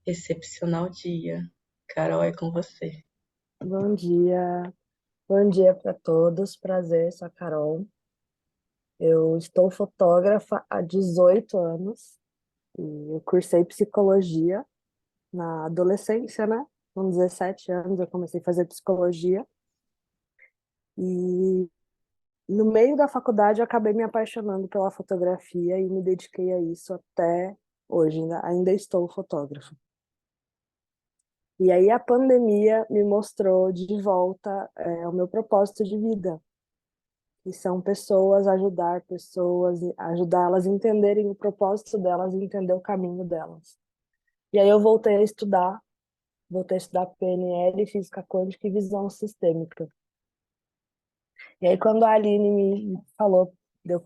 Excepcional dia. Carol, é com você. Bom dia, bom dia para todos. Prazer, sou a Carol. Eu estou fotógrafa há 18 anos e eu cursei psicologia na adolescência, né? Com 17 anos eu comecei a fazer psicologia e no meio da faculdade eu acabei me apaixonando pela fotografia e me dediquei a isso até hoje. Ainda estou fotógrafa. E aí a pandemia me mostrou de volta o meu propósito de vida, que são ajudar pessoas, ajudar elas a entenderem o propósito delas e entender o caminho delas. E aí eu voltei a estudar PNL, física quântica e visão sistêmica. E aí quando a Aline me falou de eu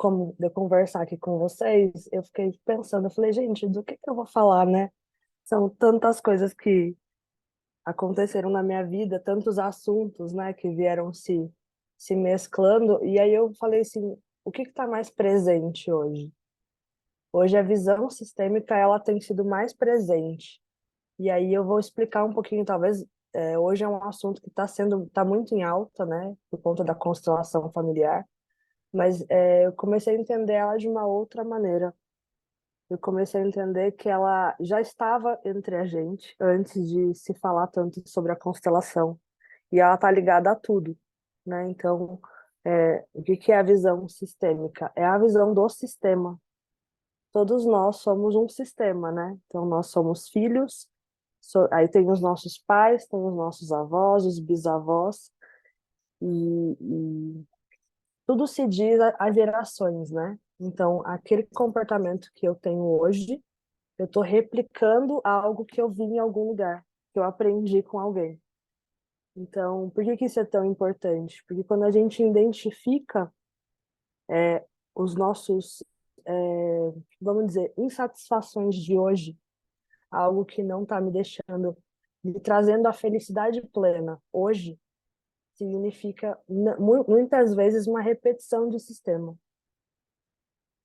conversar aqui com vocês, eu fiquei pensando, eu falei, gente, do que eu vou falar, né? São tantas coisas que aconteceram na minha vida, tantos assuntos, né, que vieram se mesclando, e aí eu falei assim, o que está mais presente hoje? Hoje a visão sistêmica ela tem sido mais presente. E aí eu vou explicar um pouquinho, talvez hoje é um assunto que está muito em alta, né, por conta da constelação familiar, mas eu comecei a entender ela de uma outra maneira. Eu comecei a entender que ela já estava entre a gente antes de se falar tanto sobre a constelação. E ela está ligada a tudo, né? Então, o que que é a visão sistêmica? É a visão do sistema. Todos nós somos um sistema, né? Então, nós somos filhos, aí tem os nossos pais, tem os nossos avós, os bisavós, e tudo se diz a gerações, né? Então, aquele comportamento que eu tenho hoje, eu estou replicando algo que eu vi em algum lugar, que eu aprendi com alguém. Então, por que que isso é tão importante? Porque quando a gente identifica os nossos, vamos dizer, insatisfações de hoje, algo que não está me deixando, me trazendo a felicidade plena hoje, significa muitas vezes uma repetição de sistema.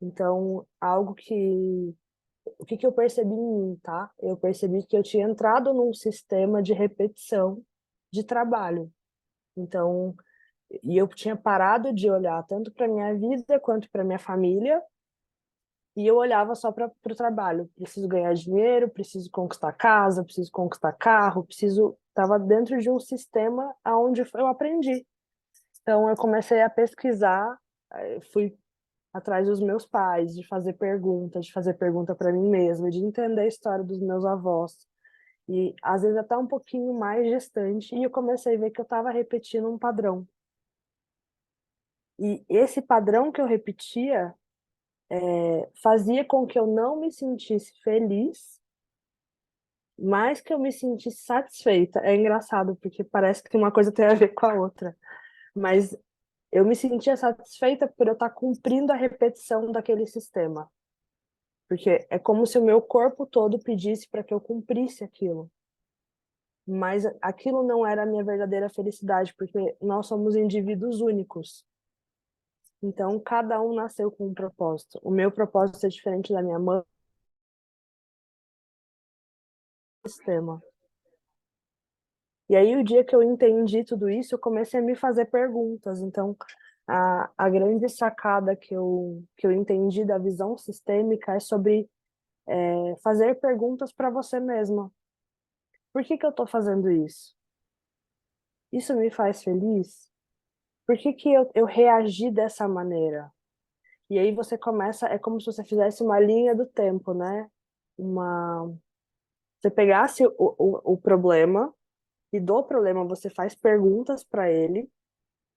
Então, o que que eu percebi em mim, tá? Eu percebi que eu tinha entrado num sistema de repetição de trabalho. Então, e eu tinha parado de olhar tanto para minha vida quanto para minha família, e eu olhava só para o trabalho. Preciso ganhar dinheiro, preciso conquistar casa, preciso conquistar carro, preciso. Estava dentro de um sistema onde eu aprendi. Então, eu comecei a pesquisar, fui atrás dos meus pais, de fazer pergunta para mim mesma, de entender a história dos meus avós. E às vezes até um pouquinho mais distante, e eu comecei a ver que eu estava repetindo um padrão. E esse padrão que eu repetia fazia com que eu não me sentisse feliz, mas que eu me sentisse satisfeita. É engraçado, porque parece que uma coisa tem a ver com a outra. Mas eu me sentia satisfeita por eu estar cumprindo a repetição daquele sistema. Porque é como se o meu corpo todo pedisse para que eu cumprisse aquilo. Mas aquilo não era a minha verdadeira felicidade, porque nós somos indivíduos únicos. Então, cada um nasceu com um propósito. O meu propósito é diferente da minha mãe, sistema. E aí, o dia que eu entendi tudo isso, eu comecei a me fazer perguntas. Então, a grande sacada que eu entendi da visão sistêmica é sobre fazer perguntas para você mesma. Por que que eu estou fazendo isso? Isso me faz feliz? Por que que eu reagi dessa maneira? E aí você começa, é como se você fizesse uma linha do tempo, né? Uma, você pegasse o problema e do problema você faz perguntas para ele.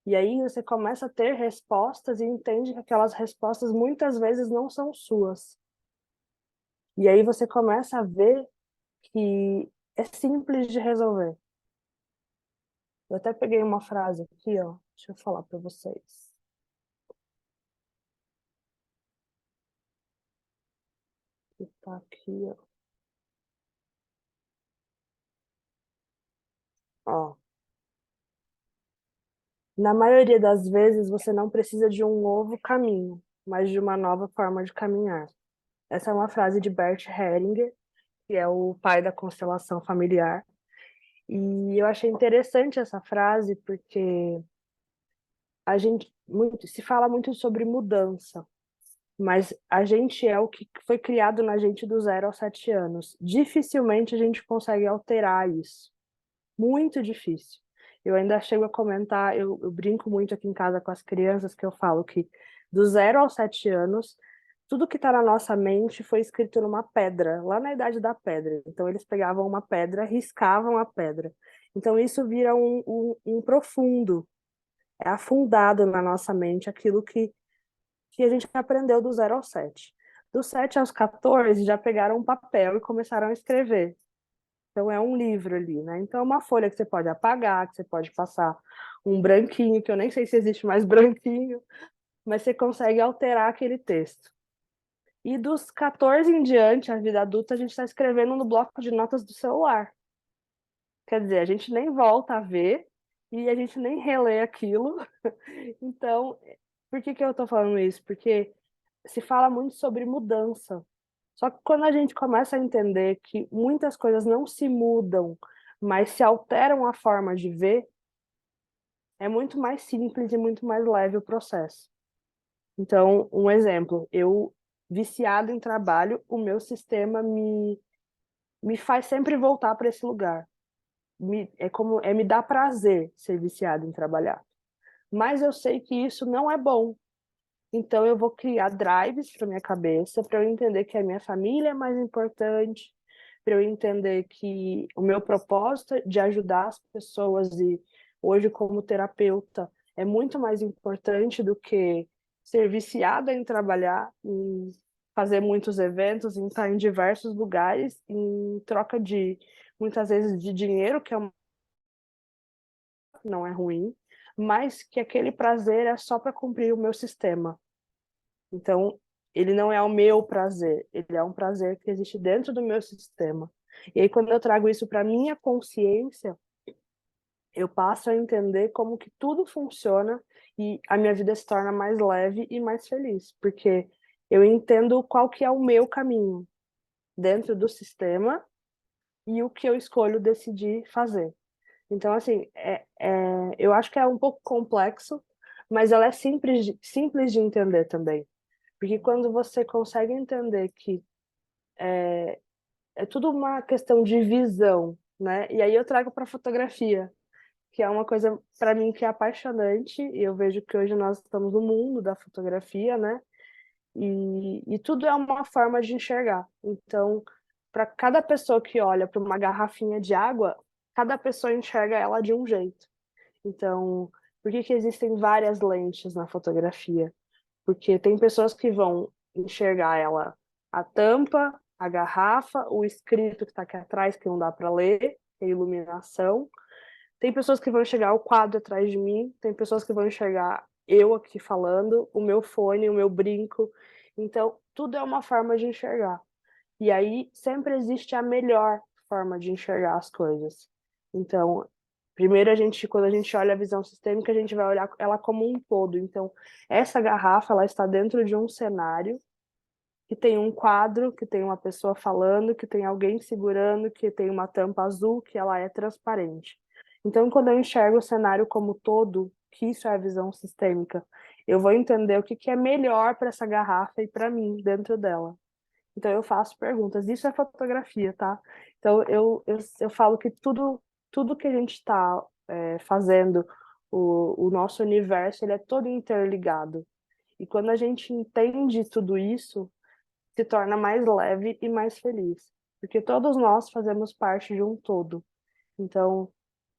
E aí você começa a ter respostas e entende que aquelas respostas muitas vezes não são suas. E aí você começa a ver que é simples de resolver. Eu até peguei uma frase aqui, ó. Deixa eu falar para vocês. Que tá aqui, ó. Ó. Na maioria das vezes você não precisa de um novo caminho, mas de uma nova forma de caminhar. Essa é uma frase de Bert Hellinger, que é o pai da constelação familiar. E eu achei interessante essa frase porque a gente se fala muito sobre mudança, mas a gente é o que foi criado na gente do 0 aos 7 anos. Dificilmente a gente consegue alterar isso. Muito difícil. Eu ainda chego a comentar, eu brinco muito aqui em casa com as crianças que eu falo que do 0 aos 7 anos, tudo que está na nossa mente foi escrito numa pedra, lá na Idade da Pedra. Então eles pegavam uma pedra, riscavam a pedra. Então isso vira um profundo, é afundado na nossa mente aquilo que a gente aprendeu do 0 ao 7. Do 7 aos 14, já pegaram um papel e começaram a escrever. Então é um livro ali, né? Então é uma folha que você pode apagar, que você pode passar um branquinho, que eu nem sei se existe mais branquinho, mas você consegue alterar aquele texto. E dos 14 em diante, a vida adulta, a gente está escrevendo no bloco de notas do celular. Quer dizer, a gente nem volta a ver e a gente nem relê aquilo. Então, por que que eu estou falando isso? Porque se fala muito sobre mudança. Só que quando a gente começa a entender que muitas coisas não se mudam, mas se alteram a forma de ver, é muito mais simples e muito mais leve o processo. Então, um exemplo, eu viciado em trabalho, o meu sistema me faz sempre voltar para esse lugar. Me dá prazer ser viciado em trabalhar. Mas eu sei que isso não é bom. Então eu vou criar drives para minha cabeça, para eu entender que a minha família é mais importante, para eu entender que o meu propósito de ajudar as pessoas e hoje como terapeuta é muito mais importante do que ser viciada em trabalhar, em fazer muitos eventos, em estar em diversos lugares, em troca de muitas vezes de dinheiro, que não é ruim, mas que aquele prazer é só para cumprir o meu sistema. Então, ele não é o meu prazer, ele é um prazer que existe dentro do meu sistema. E aí, quando eu trago isso para minha consciência, eu passo a entender como que tudo funciona e a minha vida se torna mais leve e mais feliz, porque eu entendo qual que é o meu caminho dentro do sistema e o que eu escolho decidir fazer. Então, assim, eu acho que é um pouco complexo, mas ela é simples de entender também. Porque quando você consegue entender que é tudo uma questão de visão, né? E aí eu trago para fotografia, que é uma coisa para mim que é apaixonante, e eu vejo que hoje nós estamos no mundo da fotografia, né? E tudo é uma forma de enxergar. Então, para cada pessoa que olha para uma garrafinha de água, cada pessoa enxerga ela de um jeito. Então, por que que existem várias lentes na fotografia? Porque tem pessoas que vão enxergar ela, a tampa, a garrafa, o escrito que está aqui atrás, que não dá para ler, a iluminação. Tem pessoas que vão enxergar o quadro atrás de mim, tem pessoas que vão enxergar eu aqui falando, o meu fone, o meu brinco. Então, tudo é uma forma de enxergar. E aí sempre existe a melhor forma de enxergar as coisas. Então, primeiro quando a gente olha a visão sistêmica, a gente vai olhar ela como um todo. Então, essa garrafa, ela está dentro de um cenário que tem um quadro, que tem uma pessoa falando, que tem alguém segurando, que tem uma tampa azul, que ela é transparente. Então, quando eu enxergo o cenário como todo, que isso é a visão sistêmica, eu vou entender o que que é melhor para essa garrafa e para mim dentro dela. Então eu faço perguntas. Isso é fotografia, tá? Então eu falo que tudo que a gente está fazendo, o nosso universo, ele é todo interligado. E quando a gente entende tudo isso, se torna mais leve e mais feliz. Porque todos nós fazemos parte de um todo. Então,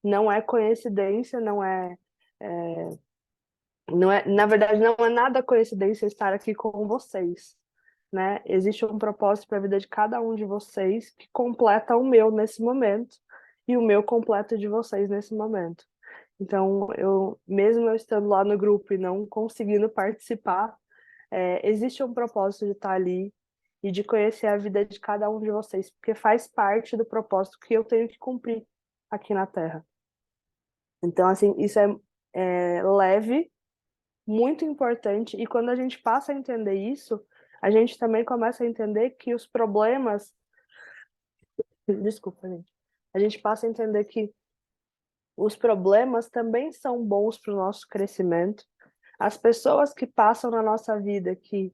não é coincidência, na verdade, não é nada coincidência estar aqui com vocês, né? Existe um propósito para a vida de cada um de vocês que completa o meu nesse momento e o meu completa o de vocês nesse momento. Então, mesmo eu estando lá no grupo e não conseguindo participar, existe um propósito de estar ali e de conhecer a vida de cada um de vocês, porque faz parte do propósito que eu tenho que cumprir aqui na Terra. Então, assim, isso é leve, muito importante, e quando a gente passa a entender isso, a gente também começa a entender que os problemas Desculpa, gente. A gente passa a entender que os problemas também são bons para o nosso crescimento. As pessoas que passam na nossa vida, que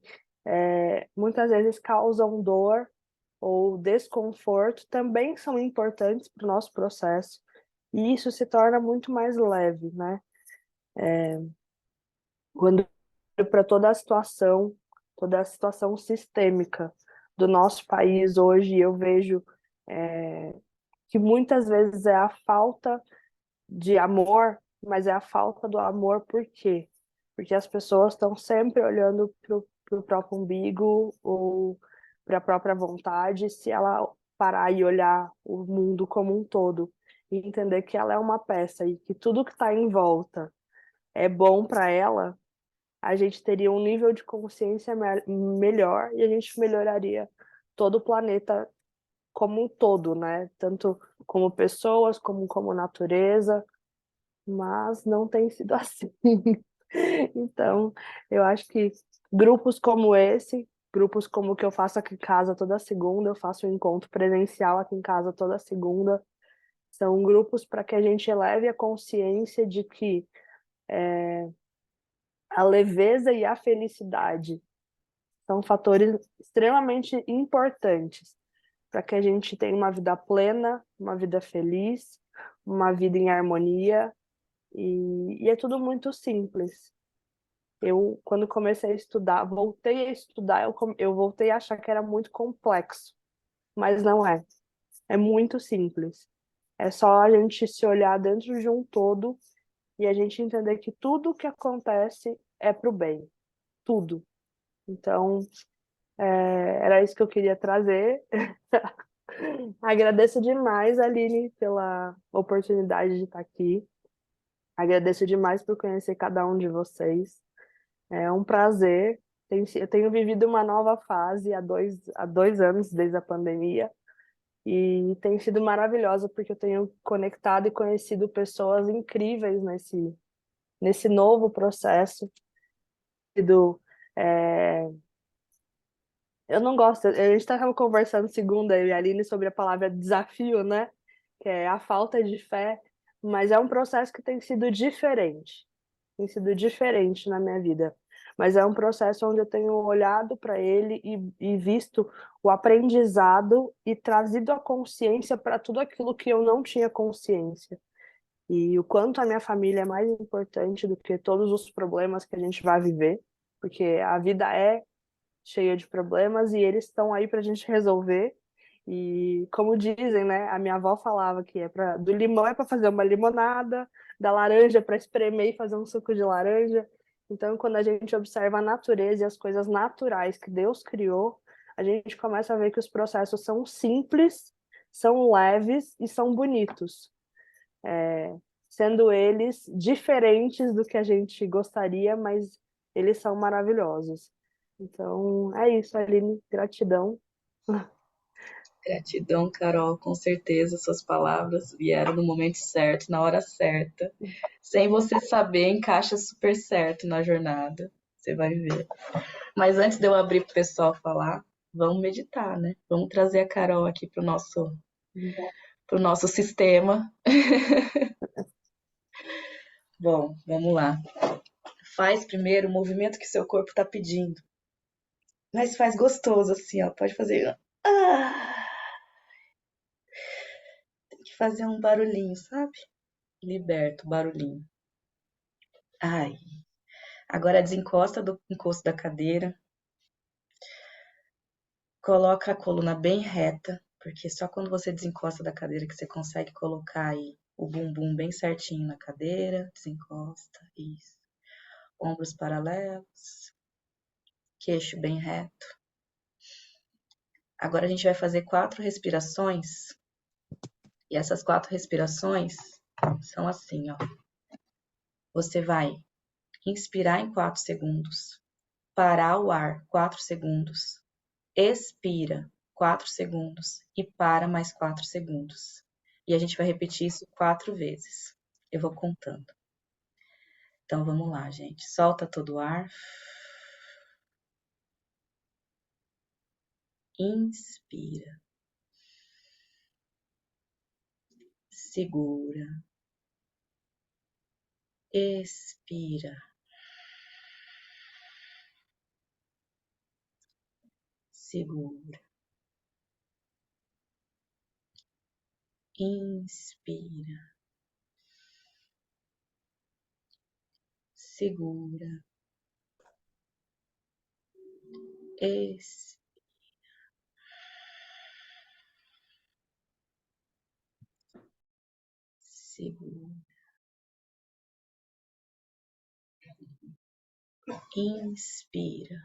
muitas vezes causam dor ou desconforto, também são importantes para o nosso processo. E isso se torna muito mais leve, né? Quando para toda a situação sistêmica do nosso país hoje, eu vejo que muitas vezes é a falta de amor, mas é a falta do amor por quê? Porque as pessoas estão sempre olhando para o próprio umbigo ou para a própria vontade. Se ela parar e olhar o mundo como um todo e entender que ela é uma peça e que tudo que está em volta é bom para ela, a gente teria um nível de consciência melhor e a gente melhoraria todo o planeta como um todo, né? Tanto como pessoas, como natureza, mas não tem sido assim. Então, eu acho que grupos como esse, grupos como o que eu faço aqui em casa toda segunda, eu faço um encontro presencial aqui em casa toda segunda, são grupos para que a gente eleve a consciência de que a leveza e a felicidade são fatores extremamente importantes para que a gente tenha uma vida plena, uma vida feliz, uma vida em harmonia, e é tudo muito simples. Eu, quando comecei a estudar, voltei a estudar, eu voltei a achar que era muito complexo, mas não é. É muito simples. É só a gente se olhar dentro de um todo e a gente entender que tudo que acontece é para o bem, tudo. Então, era isso que eu queria trazer. Agradeço demais, Aline, pela oportunidade de estar aqui. Agradeço demais por conhecer cada um de vocês. É um prazer. Eu tenho vivido uma nova fase há dois anos, desde a pandemia, e tem sido maravilhosa porque eu tenho conectado e conhecido pessoas incríveis nesse novo processo. Do, é, eu não gosto, a gente estava conversando segunda, eu e a Aline, sobre a palavra desafio, né? Que é a falta de fé, mas é um processo que tem sido diferente na minha vida. Mas é um processo onde eu tenho olhado para ele e visto o aprendizado e trazido a consciência para tudo aquilo que eu não tinha consciência. E o quanto a minha família é mais importante do que todos os problemas que a gente vai viver, porque a vida é cheia de problemas e eles estão aí para a gente resolver. E como dizem, né? A minha avó falava que do limão é para fazer uma limonada, da laranja para espremer e fazer um suco de laranja. Então, quando a gente observa a natureza e as coisas naturais que Deus criou, a gente começa a ver que os processos são simples, são leves e são bonitos, sendo eles diferentes do que a gente gostaria, mas eles são maravilhosos. Então, é isso, Aline. Gratidão. Gratidão, Carol, com certeza suas palavras vieram no momento certo, na hora certa. Sem você saber, encaixa super certo na jornada. Você vai ver. Mas antes de eu abrir para o pessoal falar, vamos meditar, né? Vamos trazer a Carol aqui pro nosso sistema. Bom, vamos lá. Faz primeiro o movimento que seu corpo está pedindo. Mas faz gostoso assim, ó. Pode fazer. Ah, tem que fazer um barulhinho, sabe? Liberta o barulhinho. Ai. Agora desencosta do encosto da cadeira. Coloca a coluna bem reta, porque só quando você desencosta da cadeira que você consegue colocar aí o bumbum bem certinho na cadeira. Desencosta, isso. Ombros paralelos. Queixo bem reto. Agora a gente vai fazer 4 respirações. E essas 4 respirações são assim, ó. Você vai inspirar em 4 segundos, parar o ar 4 segundos, expira 4 segundos e para mais 4 segundos. E a gente vai repetir isso 4 vezes. Eu vou contando. Então vamos lá, gente. Solta todo o ar. Inspira. segura, expira, segura, inspira, segura, expira, segura, inspira,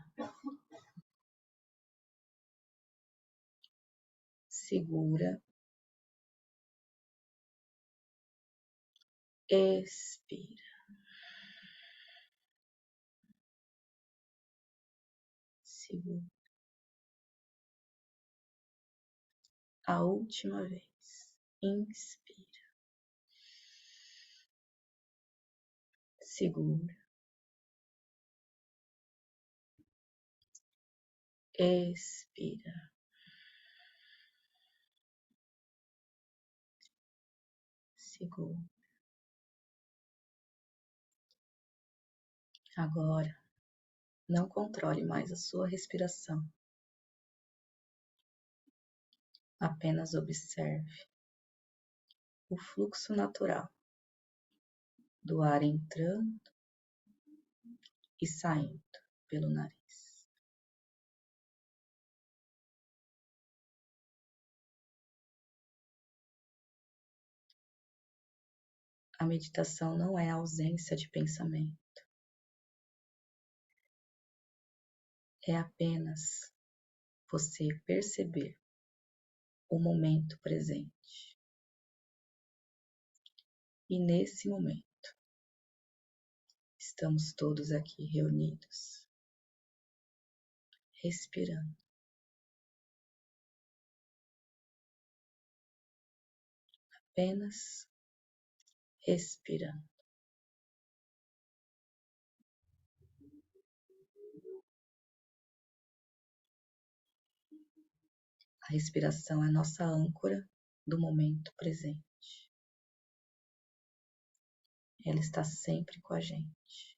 segura, expira, segura. A última vez. Inspira, segura, expira, segura. Agora, não controle mais a sua respiração. Apenas observe o fluxo natural do ar entrando e saindo pelo nariz. A meditação não é a ausência de pensamento. É apenas você perceber o momento presente. E nesse momento, estamos todos aqui reunidos, respirando. Apenas respirando. A respiração é nossa âncora do momento presente. Ela está sempre com a gente.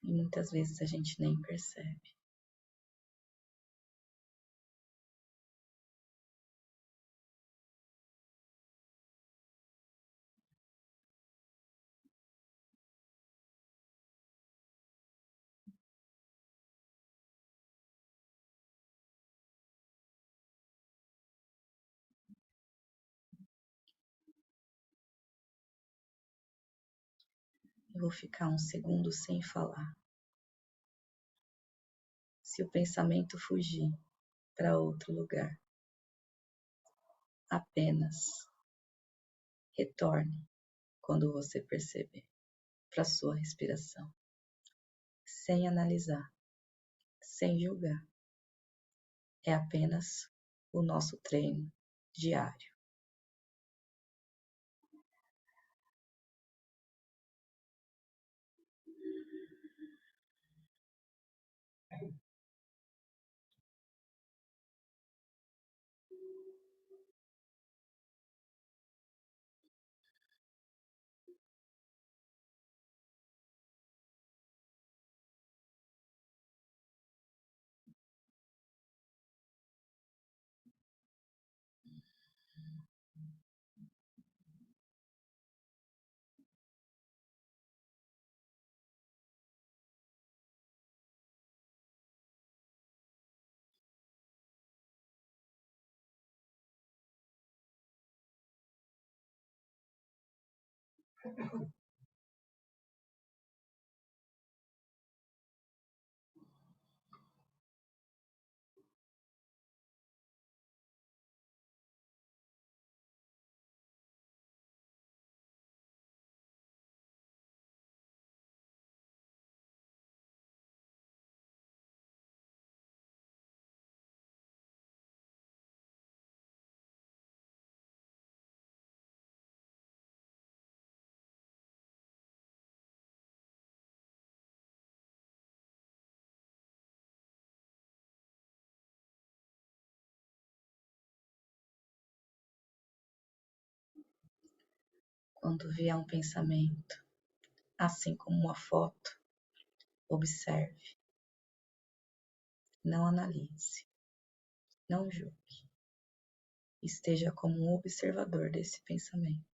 E muitas vezes a gente nem percebe. Eu vou ficar uns segundos sem falar. Se o pensamento fugir para outro lugar, apenas retorne quando você perceber para sua respiração, sem analisar, sem julgar. É apenas o nosso treino diário. Quando vier um pensamento, assim como uma foto, observe, não analise, não julgue. Esteja como um observador desse pensamento.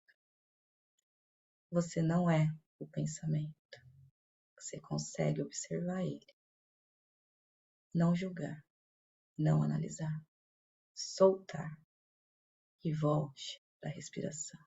Você não é o pensamento. Você consegue observar ele. Não julgar, não analisar. Soltar e volte para a respiração.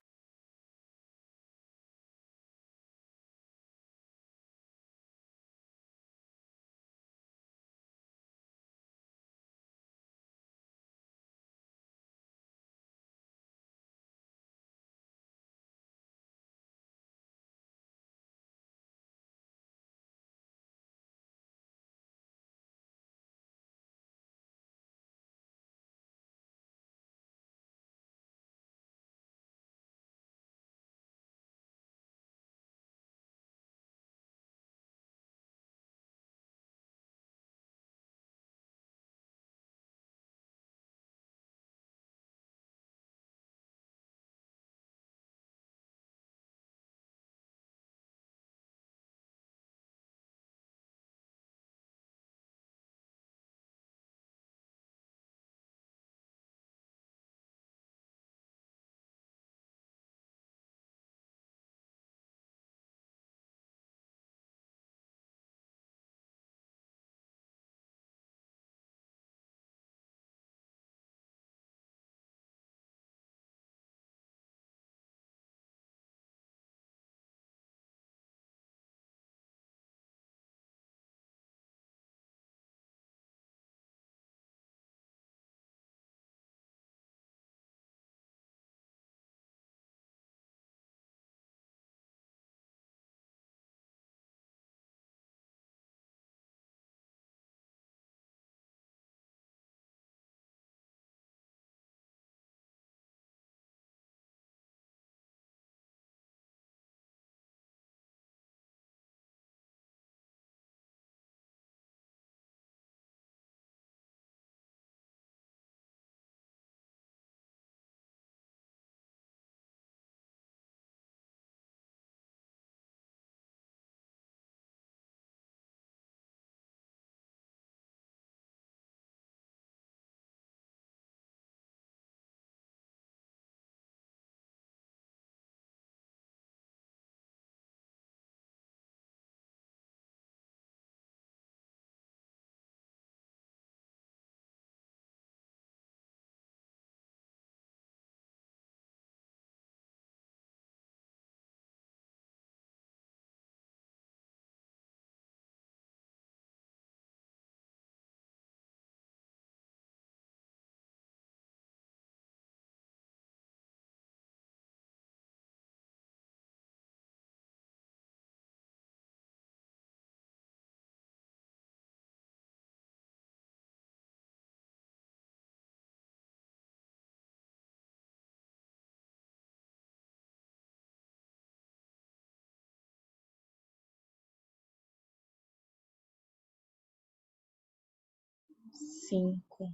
Cinco,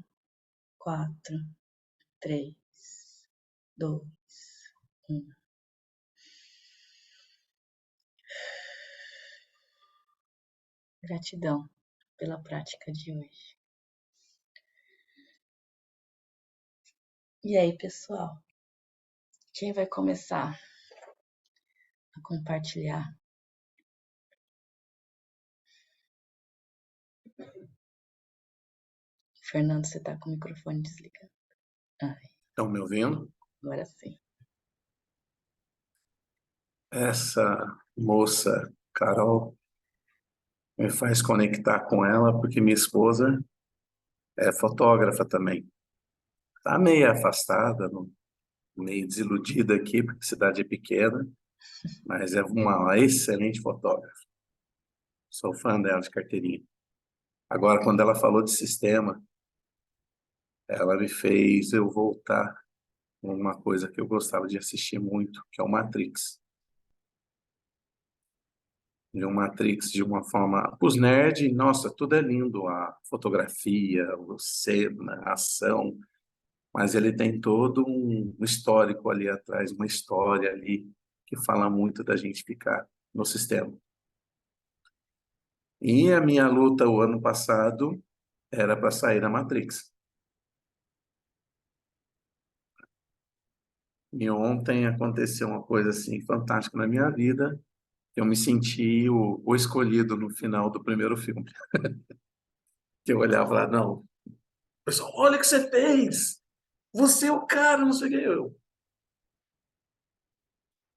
quatro, três, dois, um. Gratidão pela prática de hoje. E aí, pessoal? Quem vai começar a compartilhar? Fernando, você tá com o microfone desligado. Ai, Estão me ouvindo? agora sim. Essa moça, Carol, me faz conectar com ela porque minha esposa é fotógrafa também. Está meio afastada, meio desiludida aqui, porque a cidade é pequena, mas é uma excelente fotógrafa. Sou fã dela de carteirinha. Agora, quando ela falou de sistema, ela me fez eu voltar a uma coisa que eu gostava de assistir muito, que é o Matrix. De um Matrix de uma forma... Os nerds, nossa, tudo é lindo, a fotografia, o cena, a ação, mas ele tem todo um histórico ali atrás, uma história ali que fala muito da gente ficar no sistema. E a minha luta o ano passado era para sair da Matrix. E ontem aconteceu uma coisa assim fantástica na minha vida. Eu me senti o escolhido no final do primeiro filme. Que eu olhava lá, não, pessoal, olha o que você fez! Você é o cara, não sei o que.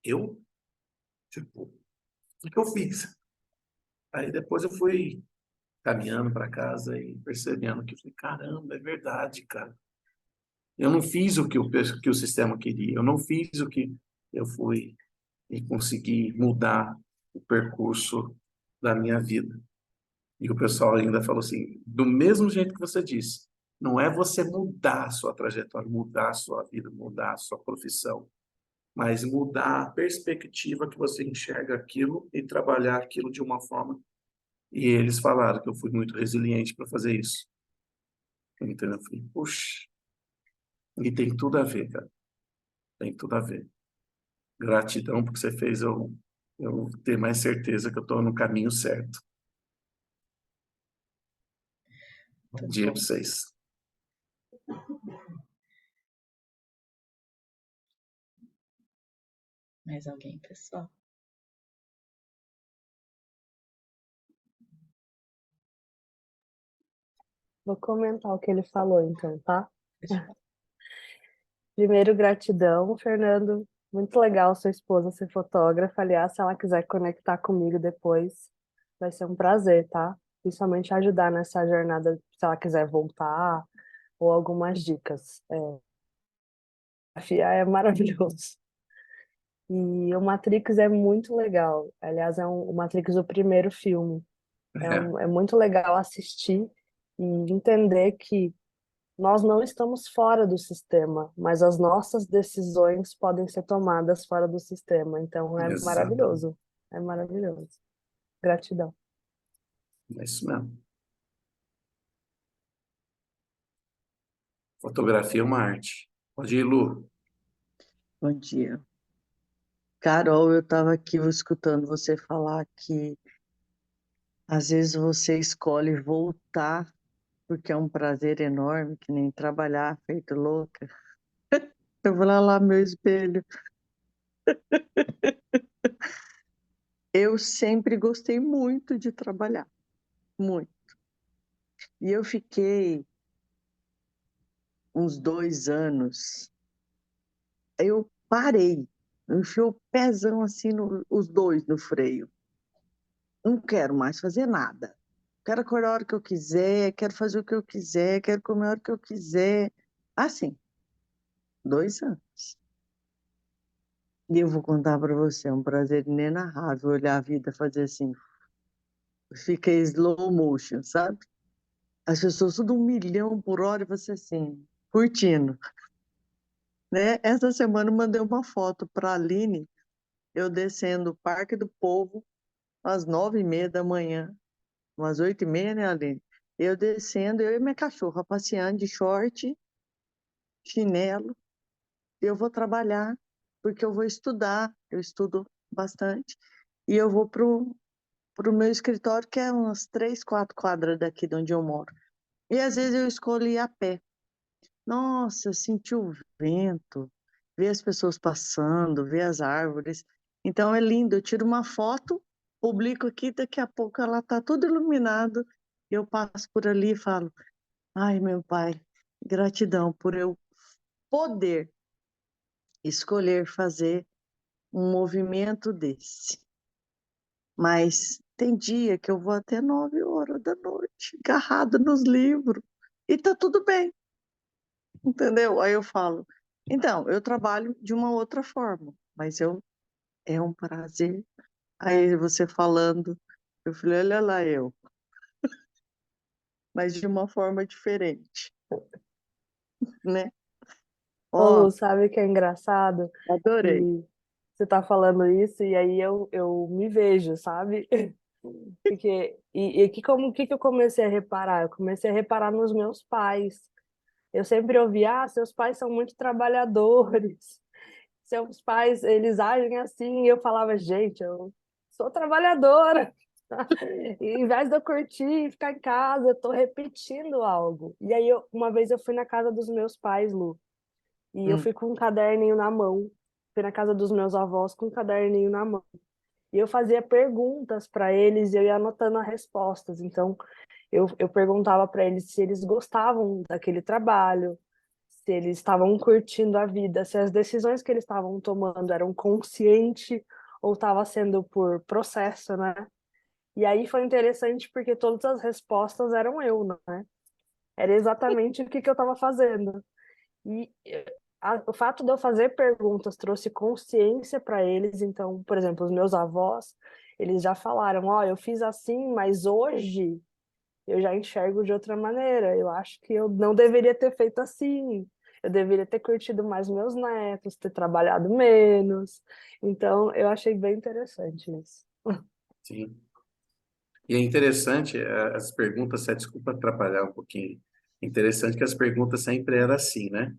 Eu? Tipo, o que eu fiz? Aí depois eu fui caminhando para casa e percebendo que eu falei, caramba, é verdade, cara. Eu não fiz que o sistema queria, eu não fiz o que eu fui e consegui mudar o percurso da minha vida. E o pessoal ainda falou assim, do mesmo jeito que você disse, não é você mudar a sua trajetória, mudar a sua vida, mudar a sua profissão, mas mudar a perspectiva que você enxerga aquilo e trabalhar aquilo de uma forma. E eles falaram que eu fui muito resiliente para fazer isso. Então eu falei, puxa, e tem tudo a ver, cara. Tem tudo a ver. Gratidão porque você fez eu ter mais certeza que eu estou no caminho certo. Bom dia para vocês. Mais alguém, pessoal? Vou comentar o que ele falou, então, tá? Primeiro, gratidão, Fernando. Muito legal sua esposa ser fotógrafa. Aliás, se ela quiser conectar comigo depois, vai ser um prazer, tá? Principalmente ajudar nessa jornada, se ela quiser voltar, ou algumas dicas. É maravilhoso. E o Matrix é muito legal. Aliás, o Matrix, o primeiro filme. É, É muito legal assistir e entender que nós não estamos fora do sistema, mas as nossas decisões podem ser tomadas fora do sistema. Então é exatamente. maravilhoso. É maravilhoso. Gratidão. É isso mesmo. Fotografia é uma arte. Pode ir, Lu. Bom dia. Carol, eu estava aqui escutando você falar que às vezes você escolhe voltar porque é um prazer enorme, que nem trabalhar feito louca. Eu vou lá, meu espelho. Eu sempre gostei muito de trabalhar, muito. E eu fiquei uns 2 anos, eu parei, eu enfiei o pezão assim, os dois no freio. Não quero mais fazer nada. Quero acordar a hora que eu quiser, quero fazer o que eu quiser, quero comer a hora que eu quiser. Assim, 2 anos. E eu vou contar para você, é um prazer inenarrável olhar a vida fazer assim. Fica em slow motion, sabe? As pessoas tudo 1 milhão por hora e você assim, curtindo. Né? Essa semana eu mandei uma foto para a Aline, eu descendo o Parque do Povo às 9h30 da manhã, umas 8h30, né, Aline? Eu descendo, eu e minha cachorra passeando de short, chinelo, eu vou trabalhar, porque eu vou estudar, eu estudo bastante, e eu vou pro meu escritório, que é umas 3, 4 quadras daqui de onde eu moro. E às vezes eu escolho ir a pé. Nossa, sentir o vento, ver as pessoas passando, ver as árvores. Então é lindo, eu tiro uma foto, publico aqui, daqui a pouco ela está tudo iluminado, eu passo por ali e falo, ai meu pai, gratidão por eu poder escolher fazer um movimento desse. Mas tem dia que eu vou até 9h da noite, agarrada nos livros, e tá tudo bem, entendeu? Aí eu falo, então, eu trabalho de uma outra forma, mas é um prazer. Aí você falando, eu falei, olha lá eu, mas de uma forma diferente, né? Ô, Ó, Lu, sabe o que é engraçado? adorei. Que você tá falando isso e aí eu me vejo, sabe? Porque, o que que eu comecei a reparar? Eu comecei a reparar nos meus pais. Eu sempre ouvia, seus pais são muito trabalhadores. seus pais, eles agem assim, e eu falava, gente, eu sou trabalhadora. E em vez de eu curtir e ficar em casa, eu tô repetindo algo. E aí, uma vez eu fui na casa dos meus pais, Lu, e eu Hum. fui com um caderninho na mão. Fui na casa dos meus avós com um caderninho na mão. E eu fazia perguntas para eles e eu ia anotando as respostas. Então, eu perguntava para eles se eles gostavam daquele trabalho, se eles estavam curtindo a vida, se as decisões que eles estavam tomando eram conscientes ou estava sendo por processo, né? E aí foi interessante porque todas as respostas eram eu, né? Era exatamente o que eu estava fazendo. E o fato de eu fazer perguntas trouxe consciência para eles. Então, por exemplo, os meus avós, eles já falaram: ó, eu fiz assim, mas hoje eu já enxergo de outra maneira. Eu acho que eu não deveria ter feito assim. Eu deveria ter curtido mais meus netos, ter trabalhado menos. Então, eu achei bem interessante isso. Sim. E é interessante, as perguntas, desculpa atrapalhar um pouquinho, interessante que as perguntas sempre eram assim, né?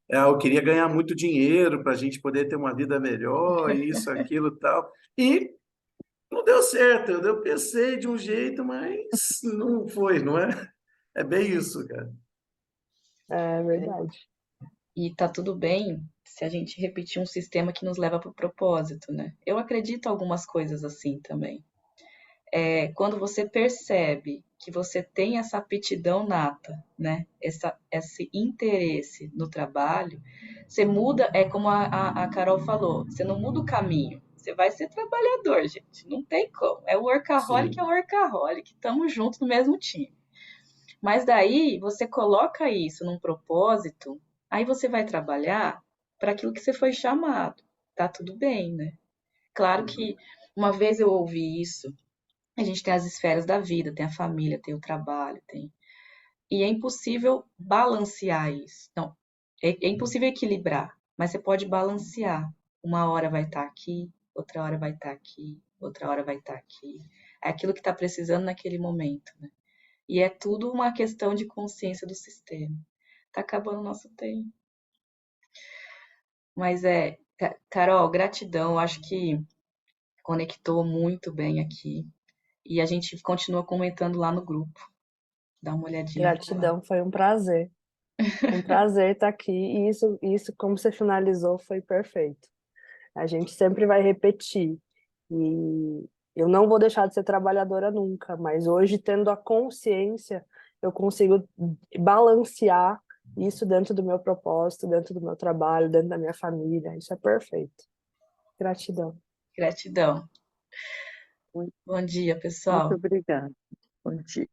Eu queria ganhar muito dinheiro para a gente poder ter uma vida melhor, isso, aquilo, tal. E não deu certo, eu pensei de um jeito, mas não foi, não é? É bem isso, cara. É verdade. E tá tudo bem se a gente repetir um sistema que nos leva para o propósito, né? Eu acredito em algumas coisas assim também. Quando você percebe que você tem essa aptidão nata, né? Esse interesse no trabalho, você muda, é como a Carol falou, você não muda o caminho, você vai ser trabalhador, gente, não tem como. É o workaholic, Sim. estamos juntos no mesmo time. Mas daí você coloca isso num propósito, aí você vai trabalhar para aquilo que você foi chamado. Tá tudo bem, né? Claro que uma vez eu ouvi isso, a gente tem as esferas da vida, tem a família, tem o trabalho, tem. E é impossível balancear isso. Não, é impossível equilibrar, mas você pode balancear. Uma hora vai estar aqui, outra hora vai estar aqui, outra hora vai estar aqui. É aquilo que está precisando naquele momento, né? E é tudo uma questão de consciência do sistema. Tá acabando o nosso tempo. Mas Carol, gratidão. Acho que conectou muito bem aqui. E a gente continua comentando lá no grupo. Dá uma olhadinha por lá. Gratidão, foi um prazer. Um prazer estar aqui. E isso, como você finalizou, foi perfeito. A gente sempre vai repetir. E eu não vou deixar de ser trabalhadora nunca, mas hoje, tendo a consciência, eu consigo balancear isso dentro do meu propósito, dentro do meu trabalho, dentro da minha família. Isso é perfeito. Gratidão. Gratidão. Muito, Bom dia, muito pessoal. obrigada. Bom dia.